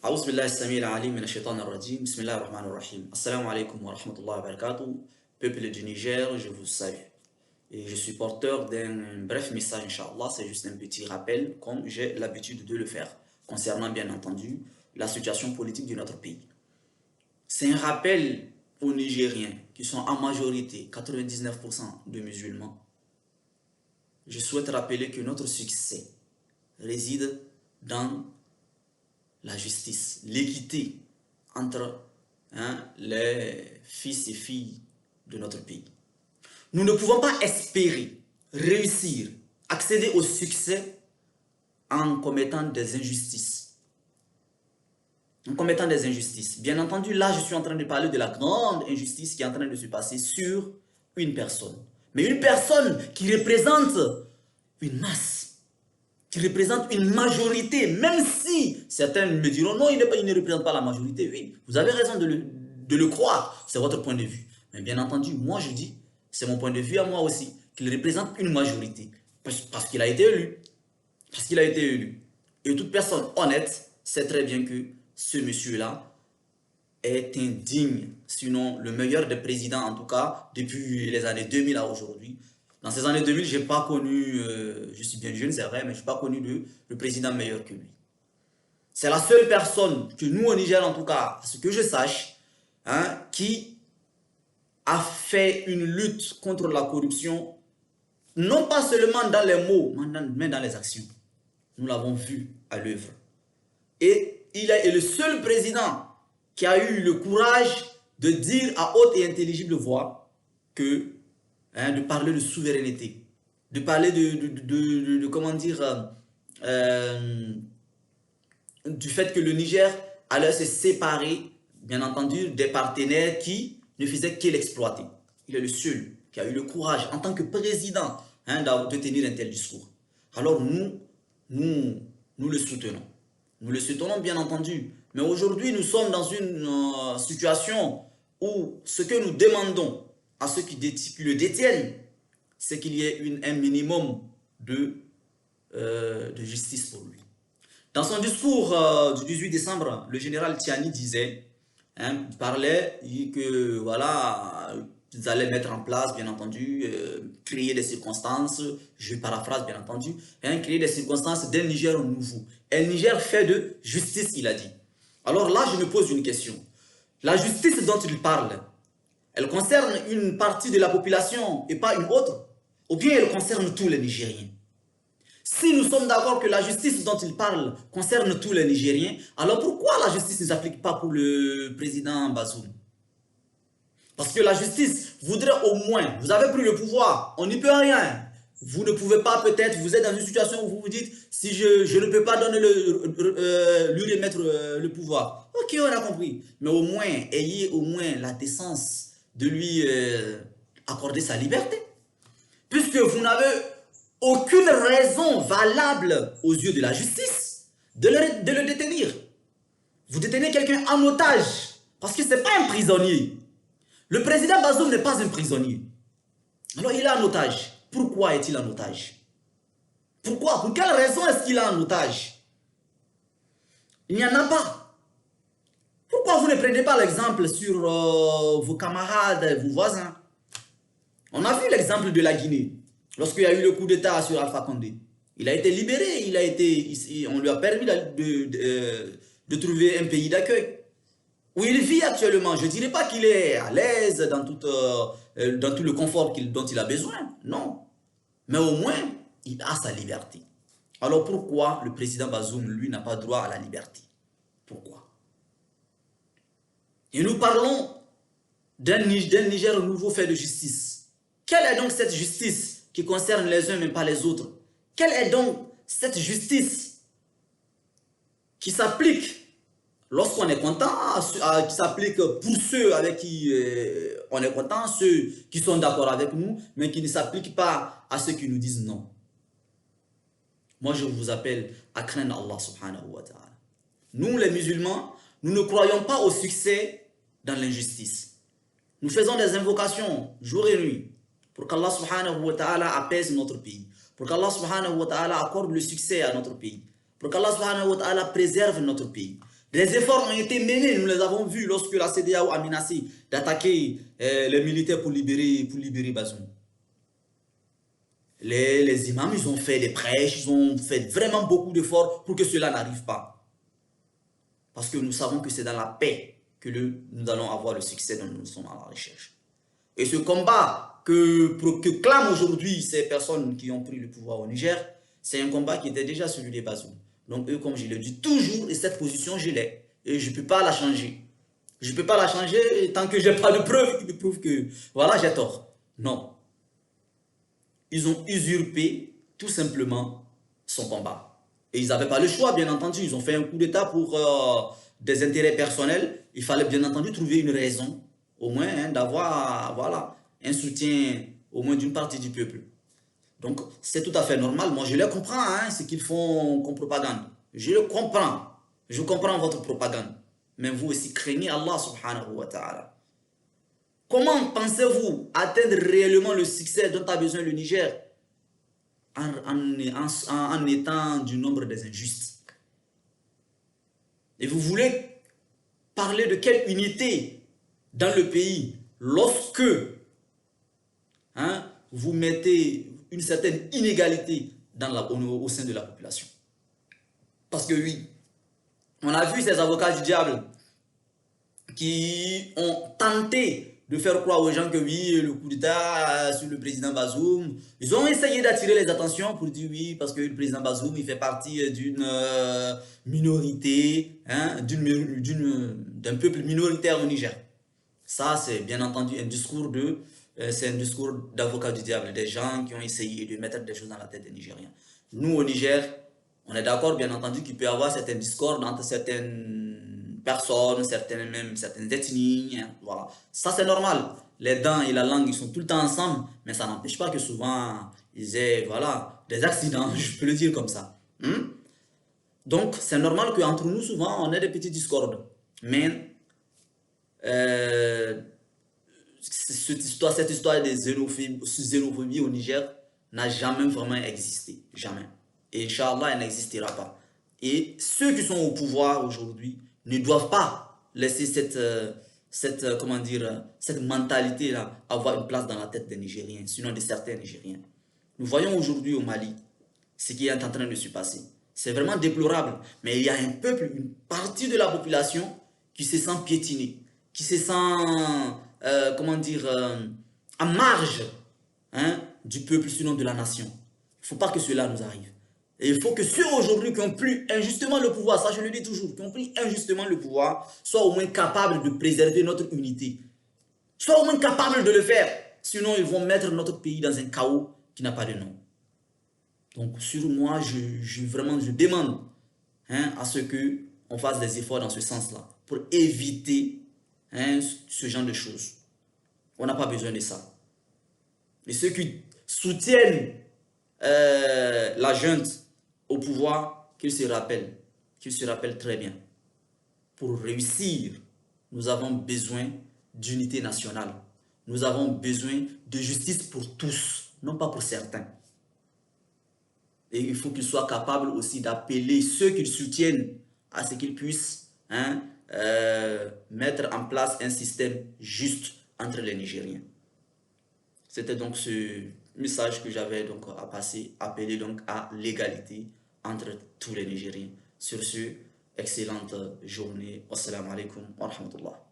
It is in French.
أعوذ بالله السميع العليم من الشيطان الرجيم بسم الله الرحمن الرحيم السلام عليكم ورحمة الله وبركاته. Peuple du Niger, je vous salue. Et je suis porteur d'un bref message, Inch'Allah. C'est juste un petit rappel, comme j'ai l'habitude de le faire, concernant bien entendu la situation politique de notre pays. C'est un rappel aux Nigériens qui sont en majorité 99% de musulmans. Je souhaite rappeler que notre succès réside dans la justice, l'équité entre les fils et filles de notre pays. Nous ne pouvons pas espérer réussir, accéder au succès en commettant des injustices. Bien entendu, là, je suis en train de parler de la grande injustice qui est en train de se passer sur une personne. Mais une personne qui représente une masse, qui représente une majorité, même si certains me diront non, il ne représente pas la majorité. Oui, vous avez raison de le croire, c'est votre point de vue. Mais bien entendu, moi je dis, c'est mon point de vue à moi aussi, qu'il représente une majorité. Parce qu'il a été élu. Parce qu'il a été élu. Et toute personne honnête sait très bien que ce monsieur-là est indigne, sinon le meilleur des présidents, en tout cas, depuis les années 2000 à aujourd'hui. Dans ces années 2000, je n'ai pas connu, je suis bien jeune, c'est vrai, mais je n'ai pas connu le président meilleur que lui. C'est la seule personne que nous, au Niger, en tout cas, à ce que je sache, qui a fait une lutte contre la corruption, non pas seulement dans les mots, mais dans les actions. Nous l'avons vu à l'œuvre. Et il est le seul président qui a eu le courage de dire à haute et intelligible voix que, de parler de souveraineté, de parler de comment dire, du fait que le Niger allait se séparer, bien entendu, des partenaires qui ne faisaient que l'exploiter. Il est le seul qui a eu le courage, en tant que président, de tenir un tel discours. Alors nous le soutenons. Nous le soutenons, bien entendu. Mais aujourd'hui, nous sommes dans une situation où ce que nous demandons à ceux qui le détiennent, c'est qu'il y ait un minimum de justice pour lui. Dans son discours du 18 décembre, le général Tiani disait, parlait que voilà, ils allaient mettre en place, bien entendu, créer des circonstances, je paraphrase bien entendu, créer des circonstances d'un Niger nouveau. Un Niger fait de justice, il a dit. Alors là, je me pose une question. La justice dont il parle, elle concerne une partie de la population et pas une autre? Ou bien elle concerne tous les Nigériens? Si nous sommes d'accord que la justice dont il parle concerne tous les Nigériens, alors pourquoi la justice ne s'applique pas pour le président Bazoum? Parce que la justice voudrait au moins, vous avez pris le pouvoir, on n'y peut rien. Vous ne pouvez pas peut-être, vous êtes dans une situation où vous vous dites, si je ne peux pas donner lui remettre le pouvoir. Ok, on a compris. Mais au moins, ayez au moins la décence de lui accorder sa liberté. Puisque vous n'avez aucune raison valable aux yeux de la justice de le détenir. Vous détenez quelqu'un en otage parce que ce n'est pas un prisonnier. Le président Bazoum n'est pas un prisonnier. Alors il est en otage. Pourquoi est-il en otage? Pourquoi? Pour quelle raison est-ce qu'il est en otage? Il n'y en a pas. Pourquoi vous ne prenez pas l'exemple sur vos camarades, vos voisins? On a vu l'exemple de la Guinée. Lorsqu'il y a eu le coup d'État sur Alpha Condé, il a été libéré, on lui a permis de trouver un pays d'accueil. Où il vit actuellement, je ne dirais pas qu'il est à l'aise dans tout le confort dont il a besoin, non. Mais au moins, il a sa liberté. Alors pourquoi le président Bazoum, lui, n'a pas droit à la liberté? Pourquoi? Et nous parlons d'un Niger nouveau fait de justice. Quelle est donc cette justice qui concerne les uns mais pas les autres? Quelle est donc cette justice qui s'applique lorsqu'on est content, qui s'applique pour ceux avec qui on est content, ceux qui sont d'accord avec nous, mais qui ne s'applique pas à ceux qui nous disent non? Moi, je vous appelle à craindre Allah subhanahu wa ta'ala. Nous, les musulmans, nous ne croyons pas au succès dans l'injustice. Nous faisons des invocations jour et nuit pour qu'Allah subhanahu wa ta'ala apaise notre pays, pour qu'Allah subhanahu wa ta'ala accorde le succès à notre pays, pour qu'Allah subhanahu wa ta'ala préserve notre pays. Des efforts ont été menés, nous les avons vus lorsque la CEDEAO a menacé d'attaquer les militaires pour libérer Bazoum. Les imams, ils ont fait des prêches, ils ont fait vraiment beaucoup d'efforts pour que cela n'arrive pas. Parce que nous savons que c'est dans la paix que nous allons avoir le succès dont nous sommes à la recherche. Et ce combat que clament aujourd'hui ces personnes qui ont pris le pouvoir au Niger, c'est un combat qui était déjà celui des Bazoum. Donc eux, comme je le dis toujours, et cette position, je l'ai. Et je ne peux pas la changer. Je ne peux pas la changer tant que je n'ai pas de preuves qui me prouvent que, voilà, j'ai tort. Non. Ils ont usurpé tout simplement son combat. Et ils n'avaient pas le choix, bien entendu. Ils ont fait un coup d'État pour des intérêts personnels. Il fallait bien entendu trouver une raison, au moins, hein, d'avoir voilà, un soutien au moins d'une partie du peuple. Donc, c'est tout à fait normal. Moi, je les comprends, hein, ce qu'ils font comme propagande. Je le comprends. Je comprends votre propagande. Mais vous aussi, craignez Allah subhanahu wa ta'ala. Comment pensez-vous atteindre réellement le succès dont a besoin le Niger en étant du nombre des injustes? Et vous voulez parler de quelle unité dans le pays lorsque vous mettez une certaine inégalité au sein de la population? Parce que oui, on a vu ces avocats du diable qui ont tenté de faire croire aux gens que oui, le coup d'État sur le président Bazoum, ils ont essayé d'attirer les attentions pour dire oui, parce que le président Bazoum, il fait partie d'une minorité, hein, d'un peuple minoritaire au Niger. Ça, c'est bien entendu un discours d'avocat du diable, des gens qui ont essayé de mettre des choses dans la tête des Nigériens. Nous, au Niger, on est d'accord, bien entendu, qu'il peut y avoir certaines discordes entre certaines personnes, certaines ethnies. Hein, voilà. Ça, c'est normal. Les dents et la langue, ils sont tout le temps ensemble, mais ça n'empêche pas que souvent, ils aient voilà, des accidents, je peux le dire comme ça. Donc, c'est normal qu'entre nous, souvent, on ait des petites discordes. Mais, cette histoire de xénophobie au Niger n'a jamais vraiment existé. Jamais. Et Inch'Allah, elle n'existera pas. Et ceux qui sont au pouvoir aujourd'hui ne doivent pas laisser cette mentalité-là avoir une place dans la tête des Nigériens, sinon de certains Nigériens. Nous voyons aujourd'hui au Mali ce qui est en train de se passer. C'est vraiment déplorable. Mais il y a un peuple, une partie de la population qui se sent piétinée, qui se sent, en marge du peuple, sinon de la nation. Il ne faut pas que cela nous arrive. Et il faut que ceux aujourd'hui qui ont pris injustement le pouvoir, ça je le dis toujours, qui ont pris injustement le pouvoir, soient au moins capables de préserver notre unité. Soient au moins capables de le faire. Sinon, ils vont mettre notre pays dans un chaos qui n'a pas de nom. Donc, sur moi, je demande à ce qu'on fasse des efforts dans ce sens-là pour éviter ce genre de choses. On n'a pas besoin de ça. Et ceux qui soutiennent la junte au pouvoir, qu'ils se rappellent très bien. Pour réussir, nous avons besoin d'unité nationale. Nous avons besoin de justice pour tous, non pas pour certains. Et il faut qu'ils soient capables aussi d'appeler ceux qu'ils soutiennent à ce qu'ils puissent mettre en place un système juste entre les Nigériens. C'était donc ce message que j'avais donc à passer, appeler donc à l'égalité entre tous les Nigériens. Sur ce, excellente journée. Wassalamu alaikum wa rahmatullah.